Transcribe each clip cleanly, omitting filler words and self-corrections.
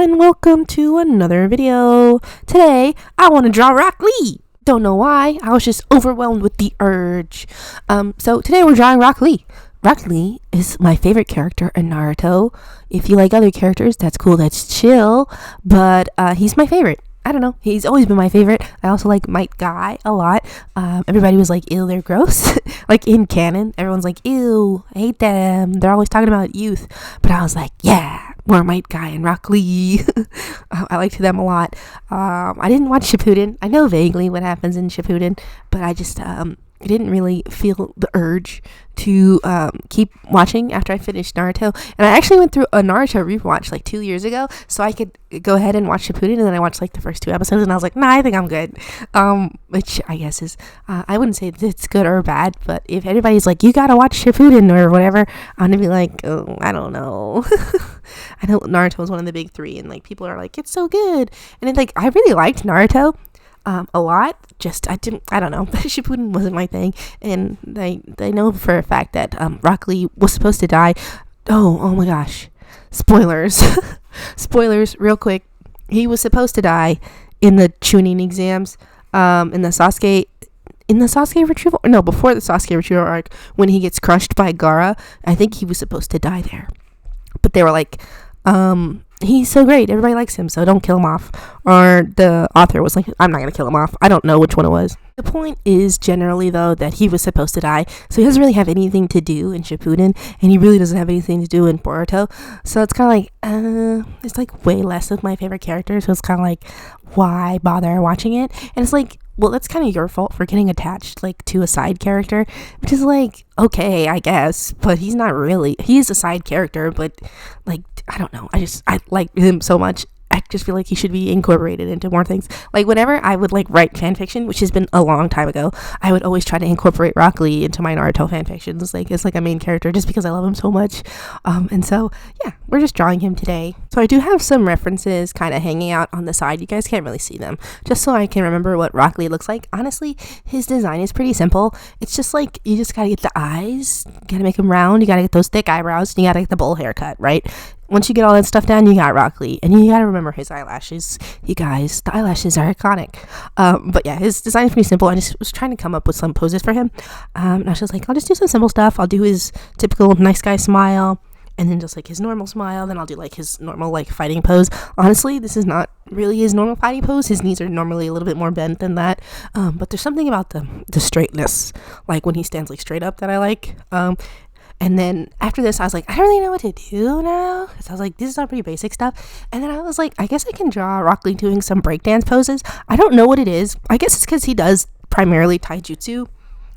and welcome to another video. Today, I want to draw Rock Lee. Don't know why, I was just overwhelmed with the urge. So today we're drawing Rock Lee. Rock Lee is my favorite character in Naruto. If you like other characters, that's cool, that's chill, but he's my favorite. I don't know, he's always been my favorite. I also like Might Guy a lot. Everybody was like, ew, they're gross. Like in canon, everyone's like, ew, I hate them. They're always talking about youth. But I was like, yeah, more Might Guy and Rock Lee. I liked them a lot. I didn't watch Shippuden. I know vaguely what happens in Shippuden, but I just I didn't really feel the urge to keep watching after I finished Naruto. And I actually went through a Naruto rewatch like 2 years ago, so I could go ahead and watch Shippuden, and then I watched like the first 2 episodes, and I was like, nah, I think I'm good. Which I guess is, I wouldn't say that it's good or bad, but if anybody's like, you gotta watch Shippuden or whatever, I'm gonna be like, oh, I don't know. I know Naruto was one of the big 3, and like people are like, it's so good. And it's like, I really liked Naruto a lot. Just I don't know. Shippuden wasn't my thing, and I know for a fact that Rock Lee was supposed to die. Oh my gosh, spoilers. Spoilers real quick. He was supposed to die in the Chunin exams, in the Sasuke retrieval, no, before the Sasuke retrieval arc, when he gets crushed by Gaara. I think he was supposed to die there, but they were like, he's so great, everybody likes him, so don't kill him off. Or the author was like, I'm not gonna kill him off. I don't know which one it was. The point is generally though that he was supposed to die, so he doesn't really have anything to do in Shippuden, and he really doesn't have anything to do in Boruto. So it's kind of like, it's like way less of my favorite character, so it's kind of like, why bother watching it? And it's like, well, that's kind of your fault for getting attached like to a side character, which is like, okay, I guess, but he's not really, he's a side character, but like, I don't know, I like him so much. I just feel like he should be incorporated into more things. Like whenever I would like write fan fiction, which has been a long time ago, I would always try to incorporate Rock Lee into my Naruto fan fictions, like it's like a main character, just because I love him so much. And so yeah, we're just drawing him today. So I do have some references kind of hanging out on the side. You guys can't really see them, just so I can remember what Rock Lee looks like. Honestly, his design is pretty simple. It's just like, you just gotta get the eyes, you gotta make them round, you gotta get those thick eyebrows, and you gotta get the bowl haircut, right? Once you get all that stuff down, you got Rock Lee. And you gotta remember his eyelashes. You guys, the eyelashes are iconic. But yeah, his design is pretty simple. I just was trying to come up with some poses for him. And I was just like, I'll just do some simple stuff. I'll do his typical nice guy smile, and then just like his normal smile. Then I'll do like his normal like fighting pose. Honestly, this is not really his normal fighting pose. His knees are normally a little bit more bent than that. But there's something about the straightness, like when he stands like straight up, that I like. And then after this, I was like, I don't really know what to do now. Because I was like, this is all pretty basic stuff. And then I was like, I guess I can draw Rock Lee doing some breakdance poses. I don't know what it is. I guess it's because he does primarily taijutsu,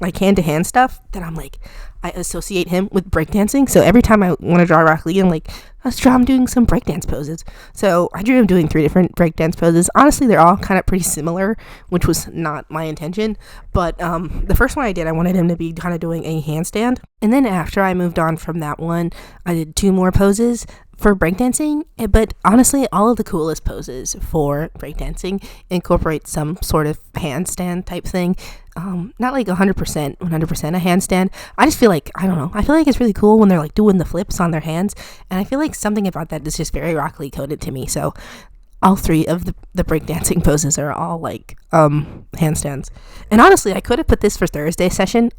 like hand-to-hand stuff, that I'm like, I associate him with breakdancing. So every time I want to draw Rock Lee, I'm like, let's draw him doing some breakdance poses. So I drew him doing 3 different breakdance poses. Honestly, they're all kind of pretty similar, which was not my intention. But the first one I did, I wanted him to be kind of doing a handstand. And then after I moved on from that one, I did 2 more poses for breakdancing. But honestly, all of the coolest poses for breakdancing incorporate some sort of handstand type thing. Not like 100% a handstand. I just feel like, I don't know, I feel like it's really cool when they're like doing the flips on their hands, and I feel like something about that is just very Rock Lee coded to me. So all 3 of the breakdancing poses are all like handstands. And honestly, I could have put this for Thursday session,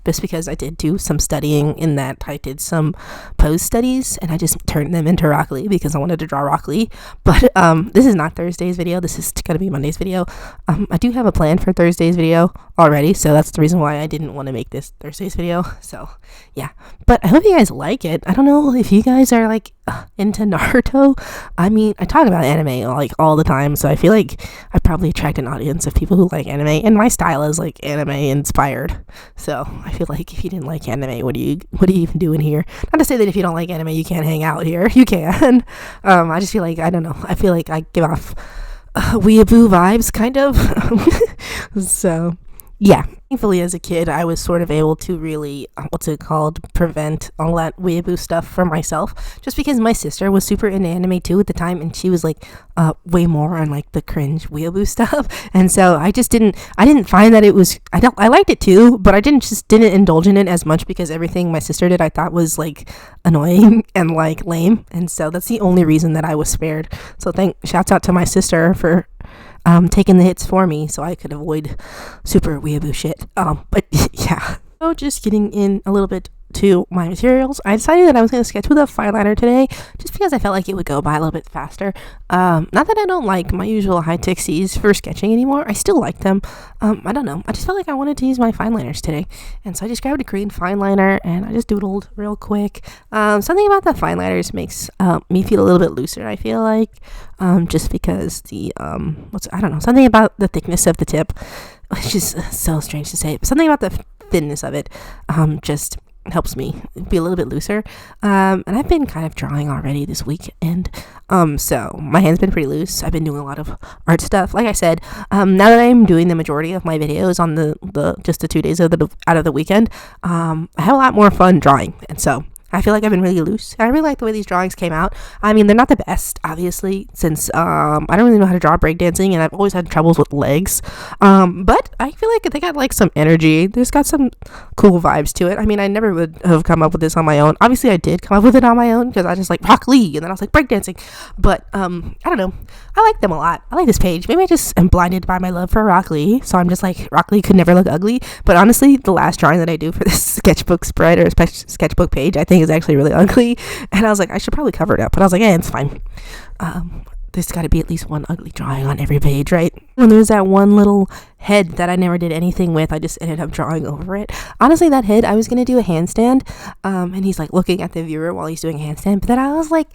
just because I did do some studying in that I did some pose studies, and I just turned them into Rock Lee because I wanted to draw Rock Lee. But this is not Thursday's video. This is gonna be Monday's video. I do have a plan for Thursday's video already, so that's the reason why I didn't want to make this Thursday's video. So yeah, but I hope you guys like it. I don't know if you guys are like into Naruto. I mean, I talk about anime like all the time, so I feel like I probably attract an audience of people who like anime, and my style is like anime inspired. So I feel like if you didn't like anime, what are you even doing here? Not to say that if you don't like anime, you can't hang out here. You can. I just feel like, I don't know, I feel like I give off weeaboo vibes kind of. So Yeah, thankfully as a kid I was sort of able to really what's it called, prevent all that weeaboo stuff from myself, just because my sister was super into anime too at the time, and she was like way more on like the cringe weeaboo stuff. And so I didn't find that it was, I liked it too, but I didn't indulge in it as much, because everything my sister did I thought was like annoying and like lame, and so that's the only reason that I was spared. So shouts out to my sister for taking the hits for me so I could avoid super weeaboo shit. But yeah. So just getting in a little bit to my materials, I decided that I was going to sketch with a fineliner today, just because I felt like it would go by a little bit faster. Not that I don't like my usual high tixies for sketching anymore. I still like them. I don't know. I just felt like I wanted to use my fineliners today. And so I just grabbed a green fineliner and I just doodled real quick. Something about the fineliners makes me feel a little bit looser, I feel like. Just because I don't know, something about the thickness of the tip, which is so strange to say, but something about the thinness of it just helps me be a little bit looser. And I've been kind of drawing already this week, and so my hand's been pretty loose. I've been doing a lot of art stuff. Like I said, now that I'm doing the majority of my videos on the just the 2 days out of the weekend, I have a lot more fun drawing, and so I feel like I've been really loose. I really like the way these drawings came out. I mean, they're not the best, obviously, since I don't really know how to draw breakdancing, and I've always had troubles with legs. But I feel like they got like some energy. There's got some cool vibes to it. I mean, I never would have come up with this on my own. Obviously, I did come up with it on my own because I just like Rock Lee, and then I was like breakdancing. But I don't know. I like them a lot. I like this page. Maybe I just am blinded by my love for Rock Lee, so I'm just like, Rock Lee could never look ugly. But honestly, the last drawing that I do for this sketchbook spread or sketchbook page, I think is actually really ugly, and I was like, I should probably cover it up, but I was like, it's fine. There's got to be at least one ugly drawing on every page, right? When there's that one little head that I never did anything with, I just ended up drawing over it. Honestly, that head, I was gonna do a handstand, and he's like looking at the viewer while he's doing a handstand, but then I was like,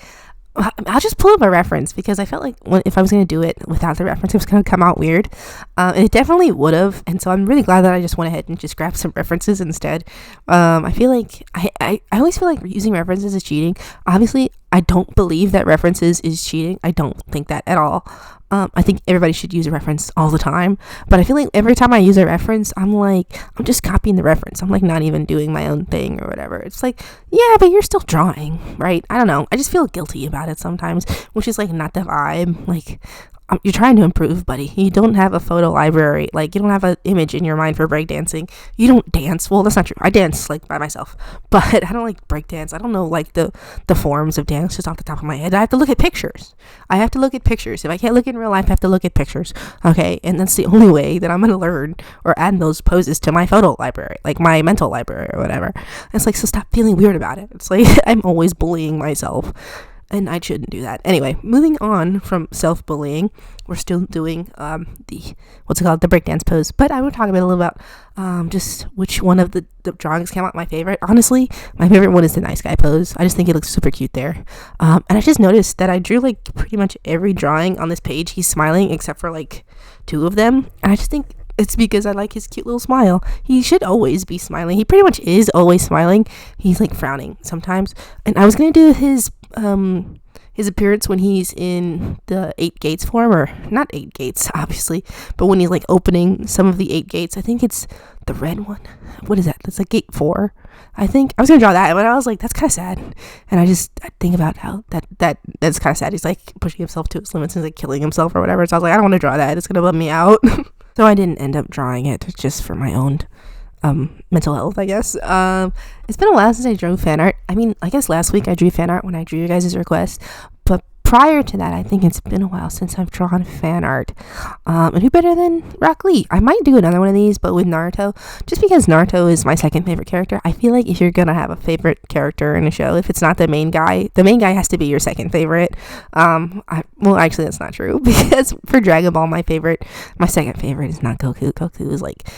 I'll just pull up a reference, because I felt like if I was going to do it without the reference, it was going to come out weird. And it definitely would have. And so I'm really glad that I just went ahead and just grabbed some references instead. I feel like I always feel like using references is cheating. Obviously, I don't believe that references is cheating. I don't think that at all. I think everybody should use a reference all the time, but I feel like every time I use a reference, I'm just copying the reference. I'm like not even doing my own thing or whatever. It's like, yeah, but you're still drawing, right? I don't know. I just feel guilty about it sometimes, which is like not the vibe. Like, you're trying to improve, buddy. You don't have a photo library. Like, you don't have an image in your mind for breakdancing. You don't dance. Well, that's not true. I dance like by myself, but I don't like breakdance. I don't know like the forms of dance just off the top of my head. I have to look at pictures. If I can't look in real life, I have to look at pictures. Okay, and that's the only way that I'm gonna learn or add those poses to my photo library, like my mental library or whatever. And it's like, so stop feeling weird about it. It's like I'm always bullying myself, and I shouldn't do that. Anyway, moving on from self-bullying, we're still doing the breakdance pose, but I will talk a little about just which one of the drawings came out my favorite. Honestly, my favorite one is the nice guy pose. I just think it looks super cute there. And I just noticed that I drew like pretty much every drawing on this page. He's smiling except for like 2 of them, and I just think it's because I like his cute little smile. He should always be smiling. He pretty much is always smiling. He's like frowning sometimes. And I was gonna do his appearance when he's in the 8 gates form, or not 8 gates obviously, but when he's like opening some of the 8 gates. I think it's the red one. What is that? That's like gate 4. I think I was gonna draw that, but I was like, that's kind of sad. And I think about how that's kind of sad. He's like pushing himself to his limits and like killing himself or whatever. So I was like, I don't want to draw that. It's gonna bum me out. So I didn't end up drawing it, just for my own mental health, I guess. It's been a while since I drew fan art. I mean, I guess last week I drew fan art when I drew your guys' request, but prior to that, I think it's been a while since I've drawn fan art. And who better than Rock Lee? I might do another one of these, but with Naruto, just because Naruto is my second favorite character. I feel like if you're gonna have a favorite character in a show, if it's not the main guy has to be your second favorite. Well, actually, that's not true, because for Dragon Ball, my second favorite is not Goku. Goku is like,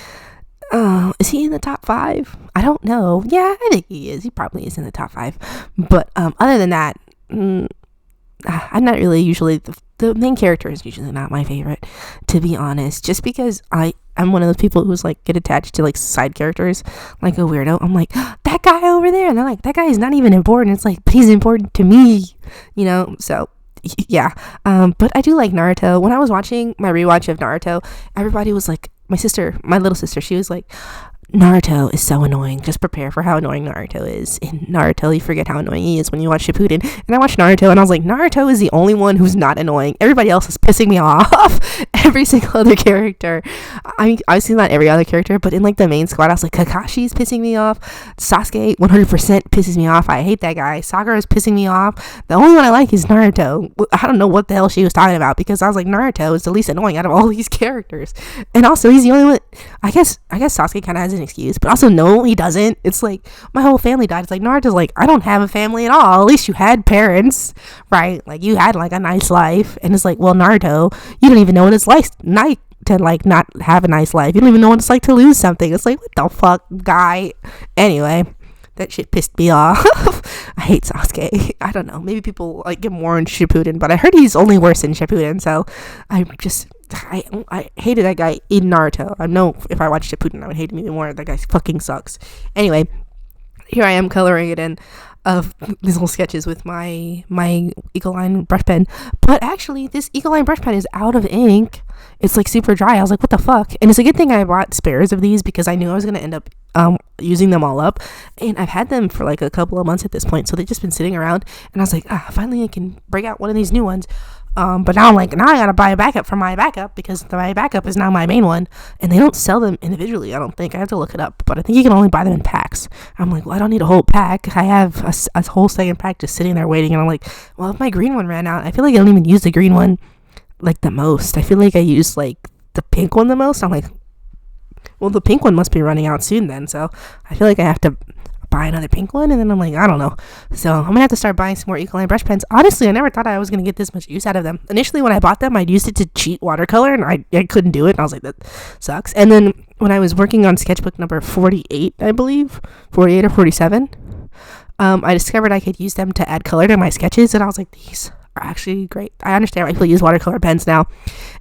is he in the top 5? I don't know. Yeah, I think he is. He probably is in the top 5. But other than that, I'm not really usually the main character is usually not my favorite, to be honest. Just because I'm one of those people who's like get attached to like side characters like a weirdo. I'm like, that guy over there, and they're like, that guy is not even important. It's like, but he's important to me, So yeah. But I do like Naruto. When I was watching my rewatch of Naruto, everybody was like, my little sister, she was like, Naruto is so annoying. Just prepare for how annoying Naruto is. In Naruto, you forget how annoying he is when you watch Shippuden. And I watched Naruto, and I was like, Naruto is the only one who's not annoying. Everybody else is pissing me off. Every single other character. I mean, obviously not every other character, but in like the main squad, I was like, Kakashi's pissing me off. Sasuke 100% pisses me off. I hate that guy. Sakura is pissing me off. The only one I like is Naruto. I don't know what the hell she was talking about, because I was like, Naruto is the least annoying out of all these characters. And also, he's the only one. I guess Sasuke kind of has an excuse, but also no, he doesn't. It's like, my whole family died. It's like, Naruto's like, I don't have a family at all. At least you had parents, right? Like, you had like a nice life. And it's like, well, Naruto, you don't even know what it's like to like not have a nice life. You don't even know what it's like to lose something. It's like, what the fuck, guy? Anyway, that shit pissed me off. I hate Sasuke. I don't know, maybe people like him more in Shippuden, but I heard he's only worse in Shippuden, so I hated that guy in Naruto. I know if I watched Shippuden, I would hate him even more. That guy fucking sucks. Anyway, here I am coloring it in of these little sketches with my Ecoline brush pen. But actually, this Ecoline brush pen is out of ink. It's like super dry. I was like, what the fuck? And it's a good thing I bought spares of these, because I knew I was going to end up using them all up. And I've had them for like a couple of months at this point, so they've just been sitting around. And I was like, finally I can break out one of these new ones. But now I'm like, now I gotta buy a backup for my backup, because my backup is now my main one, and they don't sell them individually. I don't think. I have to look it up, but I think you can only buy them in packs. I'm like, well, I don't need a whole pack. I have a whole second pack just sitting there waiting, and I'm like, well, if my green one ran out, I feel like I don't even use the green one like the most. I feel like I use like the pink one the most. I'm like, well, the pink one must be running out soon then, so I feel like I have to buy another pink one. And then I'm like, I don't know, so I'm gonna have to start buying some more Ecoline brush pens. Honestly, I never thought I was gonna get this much use out of them. Initially, when I bought them, I'd used it to cheat watercolor, and I couldn't do it, and I was like, that sucks. And then when I was working on sketchbook number 48, I believe 48 or 47, I discovered I could use them to add color to my sketches, and I was like, these are actually great. I understand why people use watercolor pens now,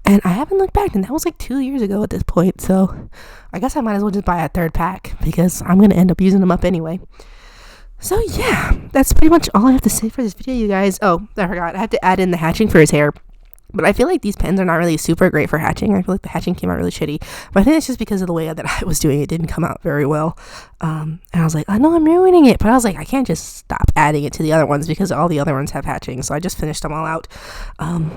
and I haven't looked back, and that was like 2 years ago at this point, so I guess I might as well just buy a third pack, because I'm gonna end up using them up anyway. So yeah, that's pretty much all I have to say for this video, you guys. Oh, I forgot, I have to add in the hatching for his hair. But I feel like these pens are not really super great for hatching. I feel like the hatching came out really shitty. But I think it's just because of the way that I was doing it didn't come out very well. And I was like, I know I'm ruining it. But I was like, I can't just stop adding it to the other ones, because all the other ones have hatching. So I just finished them all out,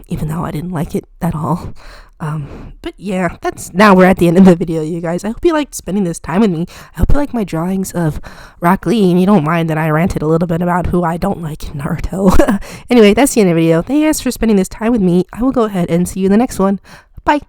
even though I didn't like it at all. But yeah, now we're at the end of the video, you guys. I hope you liked spending this time with me. I hope you like my drawings of Rock Lee, and you don't mind that I ranted a little bit about who I don't like in Naruto. Anyway, that's the end of the video. Thank you guys for spending this time with me. I will go ahead and see you in the next one. Bye.